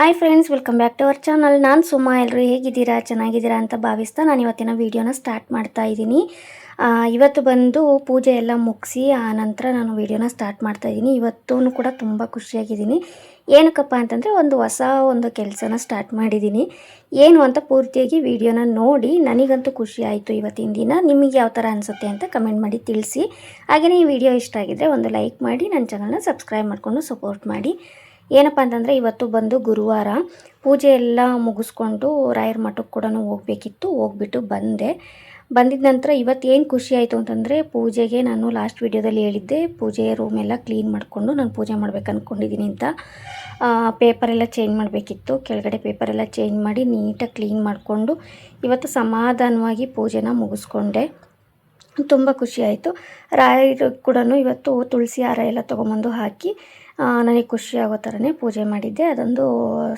Hi friends, welcome back to our channel. ನಾನು ಸುಮಾ. ಎಲ್ಲರೂ ಹೇಗಿದ್ದೀರಾ? ಚೆನ್ನಾಗಿದ್ದೀರಾ ಅಂತ ಭಾವಿಸ್ತಾ ನಾನು ಇವತ್ತಿನ ವೀಡಿಯೋನ ಸ್ಟಾರ್ಟ್ ಮಾಡ್ತಾ ಇದ್ದೀನಿ. ಇವತ್ತು ಬಂದು ಪೂಜೆ ಎಲ್ಲ ಮುಗಿಸಿ ಆನಂತರ ನಾನು ವೀಡಿಯೋನ ಸ್ಟಾರ್ಟ್ ಮಾಡ್ತಾ ಇದ್ದೀನಿ. ಇವತ್ತೂ ಕೂಡ ತುಂಬ ಖುಷಿಯಾಗಿದ್ದೀನಿ. ಏನಕ್ಕಪ್ಪ ಅಂತಂದರೆ ಒಂದು ಕೆಲಸನ ಸ್ಟಾರ್ಟ್ ಮಾಡಿದ್ದೀನಿ. ಏನು ಅಂತ ಪೂರ್ತಿಯಾಗಿ ವೀಡಿಯೋನ ನೋಡಿ. ನನಗಂತೂ ಖುಷಿ ಆಯಿತು ಇವತ್ತಿನ ದಿನ. ನಿಮಗೆ ಯಾವ ಥರ ಅನಿಸುತ್ತೆ ಅಂತ ಕಮೆಂಟ್ ಮಾಡಿ ತಿಳಿಸಿ. ಹಾಗೆಯೇ ಈ ವಿಡಿಯೋ ಇಷ್ಟ ಆಗಿದ್ದರೆ ಒಂದು ಲೈಕ್ ಮಾಡಿ, ನನ್ನ ಚಾನಲ್ನ ಸಬ್ಸ್ಕ್ರೈಬ್ ಮಾಡಿಕೊಂಡು ಸಪೋರ್ಟ್ ಮಾಡಿ. ಏನಪ್ಪ ಅಂತಂದರೆ ಇವತ್ತು ಬಂದು ಗುರುವಾರ ಪೂಜೆ ಎಲ್ಲ ಮುಗಿಸ್ಕೊಂಡು ರಾಯರ ಮಠಕ್ಕೆ ಕೂಡ ಹೋಗಬೇಕಿತ್ತು. ಹೋಗ್ಬಿಟ್ಟು ಬಂದಿದ್ದ ನಂತರ ಇವತ್ತು ಏನು ಖುಷಿ ಆಯಿತು ಅಂತಂದರೆ, ಪೂಜೆಗೆ ನಾನು ಲಾಸ್ಟ್ ವೀಡಿಯೋದಲ್ಲಿ ಹೇಳಿದ್ದೆ ಪೂಜೆ ರೂಮ್ ಎಲ್ಲ ಕ್ಲೀನ್ ಮಾಡಿಕೊಂಡು ನಾನು ಪೂಜೆ ಮಾಡ್ಬೇಕು ಅಂದ್ಕೊಂಡಿದ್ದೀನಿ ಅಂತ. ಪೇಪರೆಲ್ಲ ಚೇಂಜ್ ಮಾಡಬೇಕಿತ್ತು. ಕೆಳಗಡೆ ಪೇಪರೆಲ್ಲ ಚೇಂಜ್ ಮಾಡಿ ನೀಟಾಗಿ ಕ್ಲೀನ್ ಮಾಡಿಕೊಂಡು ಇವತ್ತು ಸಮಾಧಾನವಾಗಿ ಪೂಜೆನ ಮುಗಿಸ್ಕೊಂಡೆ. ತುಂಬ ಖುಷಿಯಾಯಿತು. ರಾಯರು ಕೂಡ ಇವತ್ತು ತುಳಸಿ ಹಾರ ಎಲ್ಲ ತೊಗೊಂಬಂದು ಹಾಕಿ ನನಗೆ ಖುಷಿ ಆಗೋ ಥರನೇ ಪೂಜೆ ಮಾಡಿದ್ದೆ. ಅದೊಂದು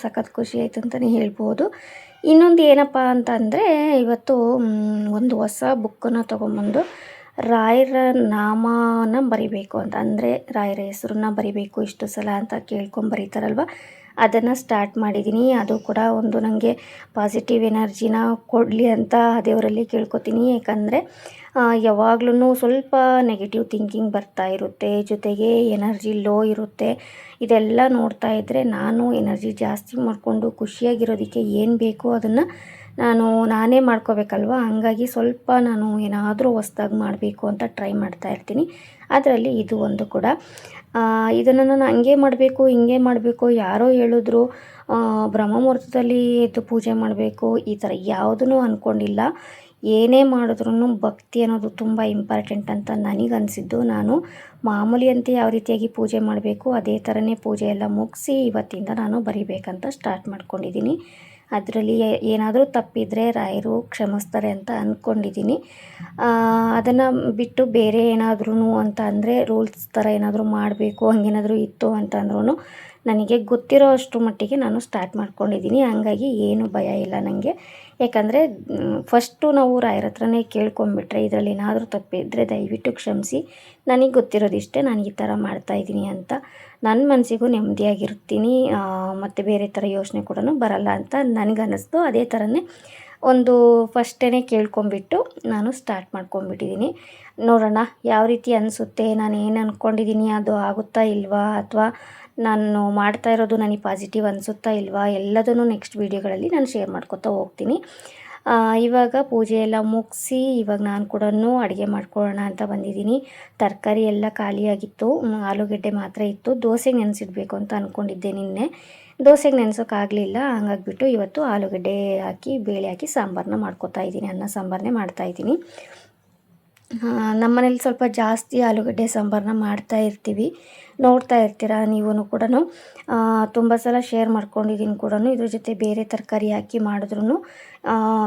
ಸಖತ್ ಖುಷಿ ಆಯಿತು ಅಂತಲೇ ಹೇಳ್ಬೋದು. ಇನ್ನೊಂದು ಏನಪ್ಪ ಅಂತಂದರೆ, ಇವತ್ತು ಒಂದು ಹೊಸ ಬುಕ್ಕನ್ನು ತೊಗೊಂಬಂದು ರಾಯರ ನಾಮನ ಬರಿಬೇಕು ಅಂತ, ಅಂದರೆ ರಾಯರ ಹೆಸರನ್ನ ಬರಿಬೇಕು ಇಷ್ಟು ಸಲ ಅಂತ ಬರೀತಾರಲ್ವ, ಅದನ್ನು ಸ್ಟಾರ್ಟ್ ಮಾಡಿದ್ದೀನಿ. ಅದು ಕೂಡ ಒಂದು ನನಗೆ ಪಾಸಿಟಿವ್ ಎನರ್ಜಿನ ಕೊಡಲಿ ಅಂತ ದೇವರಲ್ಲಿ ಕೇಳ್ಕೊತೀನಿ. ಯಾಕಂದರೆ ಯಾವಾಗ್ಲೂ ಸ್ವಲ್ಪ ನೆಗೆಟಿವ್ ಥಿಂಕಿಂಗ್ ಬರ್ತಾ ಇರುತ್ತೆ, ಜೊತೆಗೆ ಎನರ್ಜಿ ಲೋ ಇರುತ್ತೆ. ಇದೆಲ್ಲ ನೋಡ್ತಾ ಇದ್ದರೆ ನಾನು ಎನರ್ಜಿ ಜಾಸ್ತಿ ಮಾಡಿಕೊಂಡು ಖುಷಿಯಾಗಿರೋದಕ್ಕೆ ಏನು ಬೇಕೋ ಅದನ್ನು ನಾನೇ ಮಾಡ್ಕೋಬೇಕಲ್ವ. ಹಂಗಾಗಿ ಸ್ವಲ್ಪ ನಾನು ಏನಾದರೂ ಹೊಸ್ದಾಗಿ ಮಾಡಬೇಕು ಅಂತ ಟ್ರೈ ಮಾಡ್ತಾ ಇರ್ತೀನಿ. ಅದರಲ್ಲಿ ಇದು ಒಂದು ಕೂಡ. ಇದನ್ನು ನಾನು ಹಂಗೆ ಮಾಡಬೇಕು ಹಿಂಗೆ ಮಾಡಬೇಕು, ಯಾರೋ ಹೇಳಿದ್ರು ಬ್ರಹ್ಮ ಮುಹೂರ್ತದಲ್ಲಿ ಎದ್ದು ಪೂಜೆ ಮಾಡಬೇಕು, ಈ ಥರ ಯಾವುದೂ ಅಂದ್ಕೊಂಡಿಲ್ಲ. ಏನೇ ಮಾಡಿದ್ರೂ ಭಕ್ತಿ ಅನ್ನೋದು ತುಂಬ ಇಂಪಾರ್ಟೆಂಟ್ ಅಂತ ನನಗನ್ಸಿದ್ದು. ನಾನು ಮಾಮೂಲಿ ಅಂತ ಯಾವ ರೀತಿಯಾಗಿ ಪೂಜೆ ಮಾಡಬೇಕು ಅದೇ ಥರನೇ ಪೂಜೆ ಎಲ್ಲ ಮುಗಿಸಿ ಇವತ್ತಿಂದ ನಾನು ಬರಿಬೇಕಂತ ಸ್ಟಾರ್ಟ್ ಮಾಡ್ಕೊಂಡಿದ್ದೀನಿ. ಅದರಲ್ಲಿ ಏನಾದರೂ ತಪ್ಪಿದರೆ ರಾಯರು ಕ್ಷಮಿಸ್ತಾರೆ ಅಂತ ಅಂದ್ಕೊಂಡಿದ್ದೀನಿ. ಅದನ್ನು ಬಿಟ್ಟು ಬೇರೆ ಏನಾದ್ರೂ ಅಂತ ಅಂದರೆ ರೂಲ್ಸ್ ಥರ ಏನಾದರೂ ಮಾಡಬೇಕು ಹಂಗೇನಾದರೂ ಇತ್ತು ಅಂತಂದ್ರೂ ನನಗೆ ಗೊತ್ತಿರೋ ಅಷ್ಟು ಮಟ್ಟಿಗೆ ನಾನು ಸ್ಟಾರ್ಟ್ ಮಾಡ್ಕೊಂಡಿದ್ದೀನಿ. ಹಂಗಾಗಿ ಏನು ಭಯ ಇಲ್ಲ ನನಗೆ. ಯಾಕಂದರೆ ಫಸ್ಟು ನಾವು ರಾಯರ ಹತ್ರನೇ ಕೇಳ್ಕೊಂಬಿಟ್ರೆ ಇದರಲ್ಲಿ ಏನಾದರೂ ತಪ್ಪಿದ್ದರೆ ದಯವಿಟ್ಟು ಕ್ಷಮಿಸಿ, ನನಗೆ ಗೊತ್ತಿರೋದಿಷ್ಟೇ, ನಾನು ಈ ಥರ ಮಾಡ್ತಾಯಿದ್ದೀನಿ ಅಂತ ನನ್ನ ಮನಸ್ಸಿಗೂ ನೆಮ್ಮದಿಯಾಗಿರ್ತೀನಿ. ಮತ್ತು ಬೇರೆ ಥರ ಯೋಚನೆ ಕೂಡ ಬರಲ್ಲ ಅಂತ ನನಗನ್ನಿಸ್ತು. ಅದೇ ಥರನೇ ಒಂದು ಫಸ್ಟೇ ಕೇಳ್ಕೊಂಬಿಟ್ಟು ನಾನು ಸ್ಟಾರ್ಟ್ ಮಾಡ್ಕೊಂಬಿಟ್ಟಿದ್ದೀನಿ. ನೋಡೋಣ ಯಾವ ರೀತಿ ಅನಿಸುತ್ತೆ, ನಾನು ಏನು ಅಂದ್ಕೊಂಡಿದ್ದೀನಿ ಅದು ಆಗುತ್ತಾ ಇಲ್ವಾ, ಅಥವಾ ನಾನು ಮಾಡ್ತಾ ಇರೋದು ನನಗೆ ಪಾಸಿಟಿವ್ ಅನಿಸುತ್ತಾ ಇಲ್ವಾ, ಎಲ್ಲದನ್ನು ನೆಕ್ಸ್ಟ್ ವೀಡಿಯೋಗಳಲ್ಲಿ ನಾನು ಶೇರ್ ಮಾಡ್ಕೊತಾ ಹೋಗ್ತೀನಿ. ಇವಾಗ ಪೂಜೆ ಎಲ್ಲ ಮುಗಿಸಿ ಇವಾಗ ನಾನು ಕೂಡ ಅಡುಗೆ ಮಾಡ್ಕೊಳ್ಳೋಣ ಅಂತ ಬಂದಿದ್ದೀನಿ. ತರಕಾರಿ ಎಲ್ಲ ಖಾಲಿಯಾಗಿತ್ತು, ಆಲೂಗೆಡ್ಡೆ ಮಾತ್ರ ಇತ್ತು. ದೋಸೆಗೆ ನೆನೆಸಿಡ್ಬೇಕು ಅಂತ ಅಂದ್ಕೊಂಡಿದ್ದೆ ನಿನ್ನೆ. ದೋಸೆಗೆ ನೆನೆಸೋಕ್ಕಾಗಲಿಲ್ಲ. ಹಂಗಾಗ್ಬಿಟ್ಟು ಇವತ್ತು ಆಲೂಗಡ್ಡೆ ಹಾಕಿ ಬೇಳೆ ಹಾಕಿ ಸಾಂಬಾರನ್ನ ಮಾಡ್ಕೊತಾ ಇದ್ದೀನಿ, ಅನ್ನ ಸಾಂಬಾರನ್ನೇ ಮಾಡ್ತಾಯಿದ್ದೀನಿ. ನಮ್ಮನೇಲಿ ಸ್ವಲ್ಪ ಜಾಸ್ತಿ ಆಲೂಗಡ್ಡೆ ಸಾಂಬಾರನ್ನ ಮಾಡ್ತಾ ಇರ್ತೀವಿ, ನೋಡ್ತಾ ಇರ್ತೀರ ನೀವು ಕೂಡ. ತುಂಬ ಸಲ ಶೇರ್ ಮಾಡ್ಕೊಂಡಿದ್ದೀನಿ ಕೂಡ. ಇದ್ರ ಜೊತೆ ಬೇರೆ ತರಕಾರಿ ಹಾಕಿ ಮಾಡಿದ್ರೂ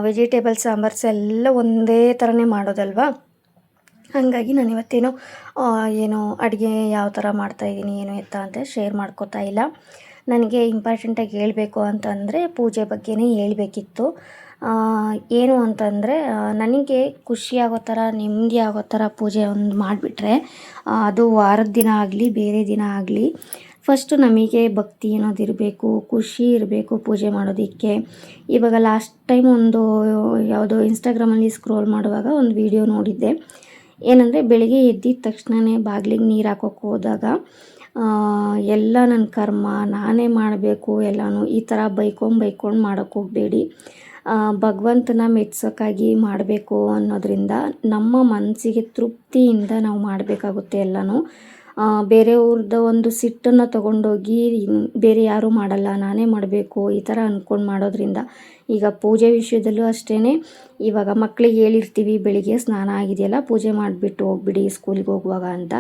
ವೆಜಿಟೇಬಲ್ ಸಾಂಬಾರ್ಸ್ ಎಲ್ಲ ಒಂದೇ ಥರನೇ ಮಾಡೋದಲ್ವ. ಹಾಗಾಗಿ ನಾನು ಇವತ್ತೇನೋ ಅಡುಗೆ ಯಾವ ಥರ ಮಾಡ್ತಾಯಿದ್ದೀನಿ ಏನು ಎತ್ತ ಅಂತ ಶೇರ್ ಮಾಡ್ಕೋತಾ ಇಲ್ಲ. ನನಗೆ ಇಂಪಾರ್ಟೆಂಟಾಗಿ ಹೇಳಬೇಕು ಅಂತಂದರೆ ಪೂಜೆ ಬಗ್ಗೆನೇ ಹೇಳಬೇಕಿತ್ತು. ಏನು ಅಂತಂದರೆ, ನನಗೆ ಖುಷಿಯಾಗೋ ಥರ ನೆಮ್ಮದಿ ಆಗೋ ಥರ ಪೂಜೆ ಒಂದು ಮಾಡಿಬಿಟ್ರೆ, ಅದು ವಾರದ ದಿನ ಆಗಲಿ ಬೇರೆ ದಿನ ಆಗಲಿ, ಫಸ್ಟು ನಮಗೆ ಭಕ್ತಿ ಅನ್ನೋದಿರಬೇಕು, ಖುಷಿ ಇರಬೇಕು ಪೂಜೆ ಮಾಡೋದಕ್ಕೆ. ಇವಾಗ ಲಾಸ್ಟ್ ಟೈಮ್ ಒಂದು ಯಾವುದೋ ಇನ್ಸ್ಟಾಗ್ರಾಮಲ್ಲಿ ಸ್ಕ್ರೋಲ್ ಮಾಡುವಾಗ ಒಂದು ವಿಡಿಯೋ ನೋಡಿದ್ದೆ. ಏನಂದರೆ, ಬೆಳಿಗ್ಗೆ ಎದ್ದಿದ ತಕ್ಷಣವೇ ಬಾಗಿಲಿಗೆ ನೀರು ಹಾಕೋಕ್ಕೆ ಹೋದಾಗ ಎಲ್ಲ ನನ್ನ ಕರ್ಮ ನಾನೇ ಮಾಡಬೇಕು ಎಲ್ಲನೂ, ಈ ಥರ ಬೈಕೊಂಡು ಮಾಡೋಕ್ಕೆ ಹೋಗಬೇಡಿ. ಭಗವಂತನ ಮೆಚ್ಚೋಕ್ಕಾಗಿ ಮಾಡಬೇಕು ಅನ್ನೋದರಿಂದ ನಮ್ಮ ಮನಸ್ಸಿಗೆ ತೃಪ್ತಿಯಿಂದ ನಾವು ಮಾಡಬೇಕಾಗುತ್ತೆ ಎಲ್ಲನೂ. ಬೇರೆಯವ್ರದ್ದು ಒಂದು ಸಿಟ್ಟನ್ನು ತೊಗೊಂಡೋಗಿ ಬೇರೆ ಯಾರೂ ಮಾಡಲ್ಲ ನಾನೇ ಮಾಡಬೇಕು ಈ ಥರ ಅಂದ್ಕೊಂಡು ಮಾಡೋದ್ರಿಂದ, ಈಗ ಪೂಜೆ ವಿಷಯದಲ್ಲೂ ಅಷ್ಟೇ. ಇವಾಗ ಮಕ್ಕಳಿಗೆ ಹೇಳಿರ್ತೀವಿ ಬೆಳಿಗ್ಗೆ ಸ್ನಾನ ಆಗಿದೆಯಲ್ಲ ಪೂಜೆ ಮಾಡಿಬಿಟ್ಟು ಹೋಗ್ಬಿಡಿ ಸ್ಕೂಲಿಗೆ ಹೋಗುವಾಗ ಅಂತ.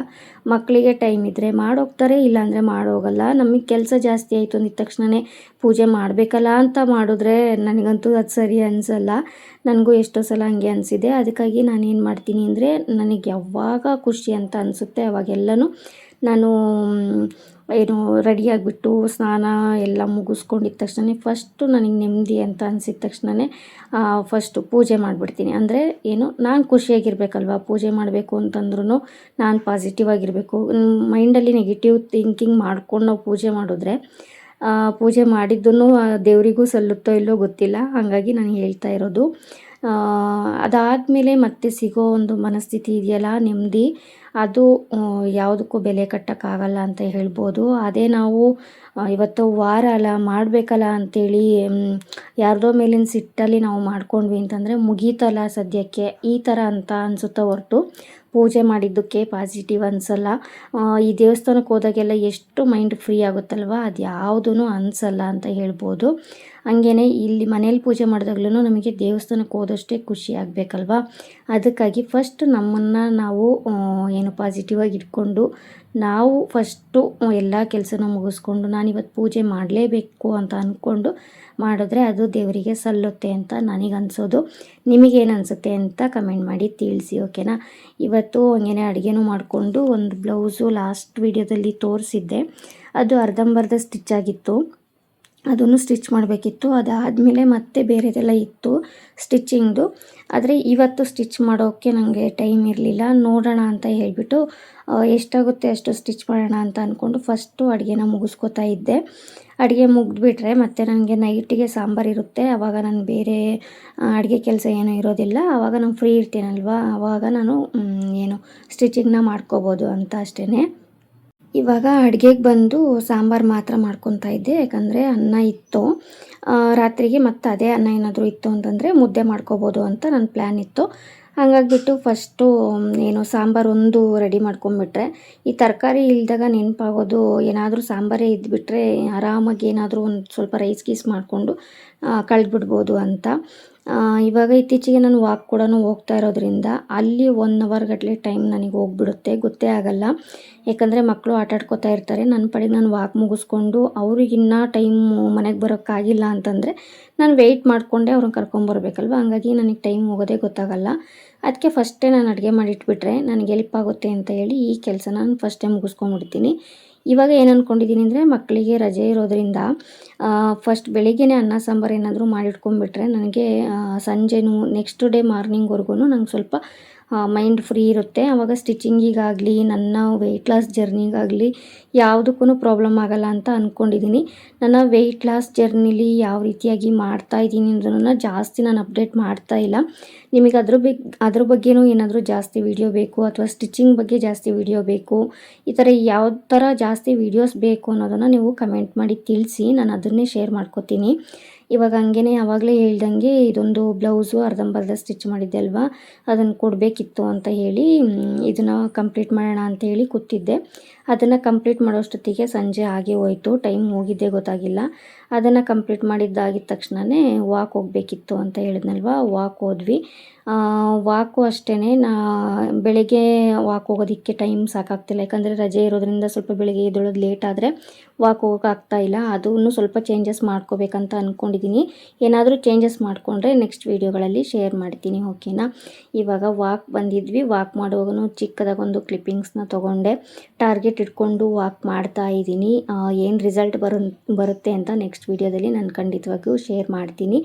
ಮಕ್ಕಳಿಗೆ ಟೈಮ್ ಇದ್ದರೆ ಮಾಡೋಗ್ತಾರೆ, ಇಲ್ಲಾಂದರೆ ಮಾಡೋಗಲ್ಲ. ನಮಗೆ ಕೆಲಸ ಜಾಸ್ತಿ ಆಯಿತು ಅಂದಿದ ತಕ್ಷಣವೇ ಪೂಜೆ ಮಾಡಬೇಕಲ್ಲ ಅಂತ ಮಾಡಿದ್ರೆ ನನಗಂತೂ ಅದು ಸರಿ ಅನಿಸಲ್ಲ. ನನಗೂ ಎಷ್ಟೋ ಸಲ ಹಂಗೆ ಅನಿಸಿದೆ. ಅದಕ್ಕಾಗಿ ನಾನೇನು ಮಾಡ್ತೀನಿ ಅಂದರೆ, ನನಗೆ ಯಾವಾಗ ಖುಷಿ ಅಂತ ಅನಿಸುತ್ತೆ ಅವಾಗೆಲ್ಲನೂ ನಾನು ರೆಡಿಯಾಗಿಬಿಟ್ಟು ಸ್ನಾನ ಎಲ್ಲ ಮುಗಿಸ್ಕೊಂಡಿದ್ದ ತಕ್ಷಣ ಫಸ್ಟು ನನಗೆ ನೆಮ್ಮದಿ ಅಂತ ಅನಿಸಿದ ತಕ್ಷಣವೇ ಫಸ್ಟು ಪೂಜೆ ಮಾಡಿಬಿಡ್ತೀನಿ. ಅಂದರೆ ನಾನು ಖುಷಿಯಾಗಿರ್ಬೇಕಲ್ವ, ಪೂಜೆ ಮಾಡಬೇಕು ಅಂತಂದ್ರೂ ನಾನು ಪಾಸಿಟಿವ್ ಆಗಿರಬೇಕು. ಮೈಂಡಲ್ಲಿ ನೆಗೆಟಿವ್ ಥಿಂಕಿಂಗ್ ಮಾಡ್ಕೊಂಡು ನಾವು ಪೂಜೆ ಮಾಡಿದ್ರೆ ಪೂಜೆ ಮಾಡಿದ್ದೂ ದೇವರಿಗೂ ಸಲ್ಲುತ್ತೋ ಇಲ್ಲೋ ಗೊತ್ತಿಲ್ಲ, ಹಾಗಾಗಿ ನಾನು ಹೇಳ್ತಾ ಇರೋದು. ಅದಾದಮೇಲೆ ಮತ್ತೆ ಸಿಗೋ ಒಂದು ಮನಸ್ಥಿತಿ ಇದೆಯಲ್ಲ, ನೆಮ್ಮದಿ, ಅದು ಯಾವುದಕ್ಕೂ ಬೆಲೆ ಕಟ್ಟೋಕ್ಕಾಗಲ್ಲ ಅಂತ ಹೇಳ್ಬೋದು. ಅದೇ ನಾವು ಇವತ್ತು ವಾರ ಅಲ್ಲ ಮಾಡಬೇಕಲ್ಲ ಅಂಥೇಳಿ ಯಾರ್ದೋ ಮೇಲಿನ ಸಿಟ್ಟಲ್ಲಿ ನಾವು ಮಾಡ್ಕೊಂಡ್ವಿ ಅಂತಂದರೆ ಮುಗೀತಲ್ಲ ಸದ್ಯಕ್ಕೆ ಈ ಥರ ಅಂತ ಅನಿಸುತ್ತೆ ಹೊರತು ಪೂಜೆ ಮಾಡಿದ್ದಕ್ಕೆ ಪಾಸಿಟಿವ್ ಅನಿಸಲ್ಲ. ಈ ದೇವಸ್ಥಾನಕ್ಕೆ ಹೋದಾಗೆಲ್ಲ ಎಷ್ಟು ಮೈಂಡ್ ಫ್ರೀ ಆಗುತ್ತಲ್ವ, ಅದು ಯಾವುದೂ ಅನಿಸಲ್ಲ ಅಂತ ಹೇಳ್ಬೋದು. ಹಂಗೇ ಇಲ್ಲಿ ಮನೇಲಿ ಪೂಜೆ ಮಾಡಿದಾಗ್ಲೂ ನಮಗೆ ದೇವಸ್ಥಾನಕ್ಕೆ ಹೋದಷ್ಟೇ ಖುಷಿ ಆಗಬೇಕಲ್ವ. ಅದಕ್ಕಾಗಿ ಫಸ್ಟ್ ನಮ್ಮನ್ನು ನಾವು ಏನು ಪಾಸಿಟಿವ್ ಆಗಿ ಇಟ್ಕೊಂಡು ನಾವು ಫಸ್ಟು ಎಲ್ಲ ಕೆಲಸನ ಮುಗಿಸ್ಕೊಂಡು ನಾನಿವತ್ತು ಪೂಜೆ ಮಾಡಲೇಬೇಕು ಅಂತ ಅಂದ್ಕೊಂಡು ಮಾಡಿದ್ರೆ ಅದು ದೇವರಿಗೆ ಸಲ್ಲುತ್ತೆ ಅಂತ ನನಗನ್ಸೋದು. ನಿಮಗೇನು ಅನಿಸುತ್ತೆ ಅಂತ ಕಮೆಂಟ್ ಮಾಡಿ ತಿಳಿಸಿ, ಓಕೆನಾ. ಇವತ್ತು ಹಂಗೇ ಅಡುಗೆನೂ ಮಾಡಿಕೊಂಡು ಒಂದು ಬ್ಲೌಸು ಲಾಸ್ಟ್ ವೀಡಿಯೋದಲ್ಲಿ ತೋರಿಸಿದ್ದೆ, ಅದು ಅರ್ಧಂಬರ್ಧ ಸ್ಟಿಚ್ ಆಗಿತ್ತು, ಅದನ್ನು ಸ್ಟಿಚ್ ಮಾಡಬೇಕಿತ್ತು. ಅದಾದಮೇಲೆ ಮತ್ತೆ ಬೇರೆದೆಲ್ಲ ಇತ್ತು ಸ್ಟಿಚ್ಚಿಂಗ್ದು, ಆದರೆ ಇವತ್ತು ಸ್ಟಿಚ್ ಮಾಡೋಕ್ಕೆ ನನಗೆ ಟೈಮ್ ಇರಲಿಲ್ಲ. ನೋಡೋಣ ಅಂತ ಹೇಳಿಬಿಟ್ಟು ಎಷ್ಟಾಗುತ್ತೆ ಅಷ್ಟು ಸ್ಟಿಚ್ ಮಾಡೋಣ ಅಂತ ಅಂದ್ಕೊಂಡು ಫಸ್ಟು ಅಡುಗೆನ ಮುಗಿಸ್ಕೊತಾ ಇದ್ದೆ. ಅಡುಗೆ ಮುಗಿದ್ಬಿಟ್ರೆ ಮತ್ತು ನನಗೆ ನೈಟಿಗೆ ಸಾಂಬಾರು ಇರುತ್ತೆ, ಆವಾಗ ನಾನು ಬೇರೆ ಅಡುಗೆ ಕೆಲಸ ಏನೂ ಇರೋದಿಲ್ಲ, ಆವಾಗ ನಾನು ಫ್ರೀ ಇರ್ತೀನಲ್ವ, ಆವಾಗ ನಾನು ಏನು ಸ್ಟಿಚಿಂಗ್ನ ಮಾಡ್ಕೋಬೋದು ಅಂತ ಅಷ್ಟೇ. ಇವಾಗ ಅಡುಗೆಗೆ ಬಂದು ಸಾಂಬಾರು ಮಾತ್ರ ಮಾಡ್ಕೊತಾ ಇದ್ದೆ, ಯಾಕಂದರೆ ಅನ್ನ ಇತ್ತು ರಾತ್ರಿಗೆ, ಮತ್ತು ಅದೇ ಅನ್ನ ಏನಾದರೂ ಇತ್ತು ಅಂತಂದರೆ ಮುದ್ದೆ ಮಾಡ್ಕೋಬೋದು ಅಂತ ನನ್ನ ಪ್ಲ್ಯಾನ್ ಇತ್ತು. ಹಾಗಾಗಿಬಿಟ್ಟು ಫಸ್ಟು ಏನು ಸಾಂಬಾರು ಒಂದು ರೆಡಿ ಮಾಡ್ಕೊಂಬಿಟ್ರೆ, ಈ ತರಕಾರಿ ಇಲ್ದಾಗ ನೆನಪಾಗೋದು ಏನಾದರೂ ಸಾಂಬಾರೇ ಇದ್ದುಬಿಟ್ರೆ ಆರಾಮಾಗಿ ಏನಾದರೂ ಒಂದು ಸ್ವಲ್ಪ ರೈಸ್ ಗೀಸ್ ಮಾಡಿಕೊಂಡು ಕಳೆದ್ಬಿಡ್ಬೋದು ಅಂತ. ಇವಾಗ ಇತ್ತೀಚೆಗೆ ನಾನು ವಾಕ್ ಕೂಡ ಹೋಗ್ತಾ ಇರೋದ್ರಿಂದ ಅಲ್ಲಿ 1 ಅವರ್ ಗಟ್ಟಲೆ ಟೈಮ್ ನನಗೆ ಹೋಗ್ಬಿಡುತ್ತೆ, ಗೊತ್ತೇ ಆಗಲ್ಲ. ಯಾಕಂದರೆ ಮಕ್ಕಳು ಆಟಾಡ್ಕೋತಾ ಇರ್ತಾರೆ, ನನ್ನ ಪಾಡಿಗೆ ನಾನು ವಾಕ್ ಮುಗಿಸ್ಕೊಂಡು ಅವ್ರಿಗಿನ್ನೂ ಟೈಮು ಮನೆಗೆ ಬರೋಕ್ಕಾಗಿಲ್ಲ ಅಂತಂದರೆ ನಾನು ವೆಯ್ಟ್ ಮಾಡಿಕೊಂಡೆ ಅವ್ರನ್ನ ಕರ್ಕೊಂಬರ್ಬೇಕಲ್ವ, ಹಂಗಾಗಿ ನನಗೆ ಟೈಮ್ ಹೋಗೋದೇ ಗೊತ್ತಾಗಲ್ಲ. ಅದಕ್ಕೆ ಫಸ್ಟೇ ನಾನು ಅಡುಗೆ ಮಾಡಿಟ್ಬಿಟ್ರೆ ನನಗೆ ಹೆಲ್ಪ್ ಆಗುತ್ತೆ ಅಂತ ಹೇಳಿ ಈ ಕೆಲಸ ನಾನು ಫಸ್ಟೇ ಮುಗಿಸ್ಕೊಂಡ್ಬಿಡ್ತೀನಿ. ಇವಾಗ ಏನು ಅಂದ್ಕೊಂಡಿದ್ದೀನಿ ಅಂದರೆ ಮಕ್ಕಳಿಗೆ ರಜೆ ಇರೋದ್ರಿಂದ ಫಸ್ಟ್ ಬೆಳಿಗ್ಗೆನೇ ಅನ್ನ ಸಾಂಬಾರು ಏನಾದರೂ ಮಾಡಿಟ್ಕೊಂಡ್ಬಿಟ್ರೆ ನನಗೆ ಸಂಜೆನೂ ನೆಕ್ಸ್ಟ್ ಡೇ ಮಾರ್ನಿಂಗ್ವರೆಗೂ ನಂಗೆ ಸ್ವಲ್ಪ ಮೈಂಡ್ ಫ್ರೀ ಇರುತ್ತೆ. ಆವಾಗ ಸ್ಟಿಚಿಂಗಿಗಾಗಲಿ ನನ್ನ ವೆಯ್ಟ್ ಲಾಸ್ ಜರ್ನಿಗಾಗಲಿ ಯಾವುದಕ್ಕೂ ಪ್ರಾಬ್ಲಮ್ ಆಗಲ್ಲ ಅಂತ ಅಂದ್ಕೊಂಡಿದ್ದೀನಿ. ನನ್ನ ವೆಯ್ಟ್ ಲಾಸ್ ಜರ್ನಿಲಿ ಯಾವ ರೀತಿಯಾಗಿ ಮಾಡ್ತಾಯಿದ್ದೀನಿ ಅನ್ನೋದನ್ನು ಜಾಸ್ತಿ ನಾನು ಅಪ್ಡೇಟ್ ಮಾಡ್ತಾ ಇಲ್ಲ. ನಿಮಗೆ ಅದ್ರ ಬಗ್ಗೆನೂ ಏನಾದರೂ ಜಾಸ್ತಿ ವಿಡಿಯೋ ಬೇಕು ಅಥವಾ ಸ್ಟಿಚಿಂಗ್ ಬಗ್ಗೆ ಜಾಸ್ತಿ ವಿಡಿಯೋ ಬೇಕು, ಈ ಥರ ಯಾವ ಥರ ಜಾಸ್ತಿ ವೀಡಿಯೋಸ್ ಬೇಕು ಅನ್ನೋದನ್ನು ನೀವು ಕಮೆಂಟ್ ಮಾಡಿ ತಿಳಿಸಿ, ನಾನು ಅದನ್ನೇ ಶೇರ್ ಮಾಡ್ಕೋತೀನಿ. ಇವಾಗ ಹಂಗೇ ಆವಾಗಲೇ ಹೇಳ್ದಂಗೆ ಇದೊಂದು ಬ್ಲೌಸು ಅರ್ಧಂಬರ್ಧ ಸ್ಟಿಚ್ ಮಾಡಿದ್ದೆ ಅಲ್ವಾ, ಅದನ್ನು ಕೊಡಬೇಕಿತ್ತು ಅಂತ ಹೇಳಿ ಇದನ್ನು ಕಂಪ್ಲೀಟ್ ಮಾಡೋಣ ಅಂತ ಹೇಳಿ ಕೂತಿದ್ದೆ. ಅದನ್ನು ಕಂಪ್ಲೀಟ್ ಮಾಡೋಷ್ಟೊತ್ತಿಗೆ ಸಂಜೆ ಆಗೇ ಹೋಯಿತು, ಟೈಮ್ ಹೋಗಿದ್ದೇ ಗೊತ್ತಾಗಿಲ್ಲ. ಅದನ್ನು ಕಂಪ್ಲೀಟ್ ಮಾಡಿದ್ದಾಗಿದ್ದ ತಕ್ಷಣವೇ ವಾಕ್ ಹೋಗಬೇಕಿತ್ತು ಅಂತ ಹೇಳಿದ್ನಲ್ವ, ವಾಕ್ ಹೋದ್ವಿ. ವಾಕು ಅಷ್ಟೇ, ಬೆಳಗ್ಗೆ ವಾಕ್ ಹೋಗೋದಕ್ಕೆ ಟೈಮ್ ಸಾಕಾಗ್ತಿಲ್ಲ, ಯಾಕಂದರೆ ರಜೆ ಇರೋದ್ರಿಂದ ಸ್ವಲ್ಪ ಬೆಳಗ್ಗೆ ಎದ್ದೇಳೋದು ಲೇಟ್ ಆದರೆ ವಾಕ್ ಹೋಗೋಕ್ಕಾಗ್ತಾಯಿಲ್ಲ. ಅದನ್ನು ಸ್ವಲ್ಪ ಚೇಂಜಸ್ ಮಾಡ್ಕೋಬೇಕಂತ ಅಂದ್ಕೊಂಡಿದ್ದೀನಿ. ಏನಾದರೂ ಚೇಂಜಸ್ ಮಾಡಿಕೊಂಡ್ರೆ ನೆಕ್ಸ್ಟ್ ವೀಡಿಯೋಗಳಲ್ಲಿ ಶೇರ್ ಮಾಡ್ತೀನಿ, ಓಕೆನಾ. ಇವಾಗ ವಾಕ್ ಬಂದಿದ್ವಿ, ವಾಕ್ ಮಾಡುವಾಗೂ ಚಿಕ್ಕದಾಗಿ ಒಂದು ಕ್ಲಿಪ್ಪಿಂಗ್ಸ್ನ ತೊಗೊಂಡೆ, ಟಾರ್ಗೆಟ್ ಇಟ್ಕೊಂಡು ವಾಕ್ ಮಾಡ್ತಾ ಇದ್ದೀನಿ. ಏನು ರಿಸಲ್ಟ್ ಬರುತ್ತೆ ಅಂತ ನೆಕ್ಸ್ಟ್ ವೀಡಿಯೋದಲ್ಲಿ ನಾನು ಖಂಡಿತವಾಗಿಯೂ ಶೇರ್ ಮಾಡ್ತೀನಿ.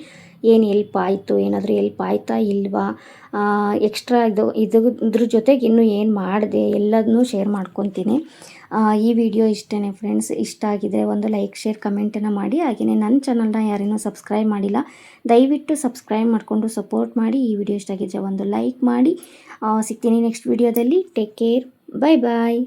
ಏನು ಹೆಲ್ಪ್ ಆಯಿತು, ಏನಾದರೂ ಹೆಲ್ಪ್ ಆಯಿತಾ ಇಲ್ವಾ, ಎಕ್ಸ್ಟ್ರಾ ಇದ್ರ ಜೊತೆಗೆ ಇನ್ನೂ ಏನು ಮಾಡಿದೆ ಎಲ್ಲದನ್ನೂ ಶೇರ್ ಮಾಡ್ಕೊತೀನಿ. ಈ ವಿಡಿಯೋ ಇಷ್ಟೇ ಫ್ರೆಂಡ್ಸ್. ಇಷ್ಟ ಆಗಿದೆ ಒಂದು ಲೈಕ್ ಶೇರ್ ಕಮೆಂಟನ್ನು ಮಾಡಿ. ಹಾಗೆಯೇ ನನ್ನ ಚಾನಲ್ನ ಯಾರೇನೂ ಸಬ್ಸ್ಕ್ರೈಬ್ ಮಾಡಿಲ್ಲ, ದಯವಿಟ್ಟು ಸಬ್ಸ್ಕ್ರೈಬ್ ಮಾಡಿಕೊಂಡು ಸಪೋರ್ಟ್ ಮಾಡಿ. ಈ ವಿಡಿಯೋ ಇಷ್ಟ ಆಗಿದ್ದರೆ ಒಂದು ಲೈಕ್ ಮಾಡಿ. ಸಿಗ್ತೀನಿ ನೆಕ್ಸ್ಟ್ ವಿಡಿಯೋದಲ್ಲಿ. ಟೇಕ್ ಕೇರ್, ಬಾಯ್ ಬಾಯ್.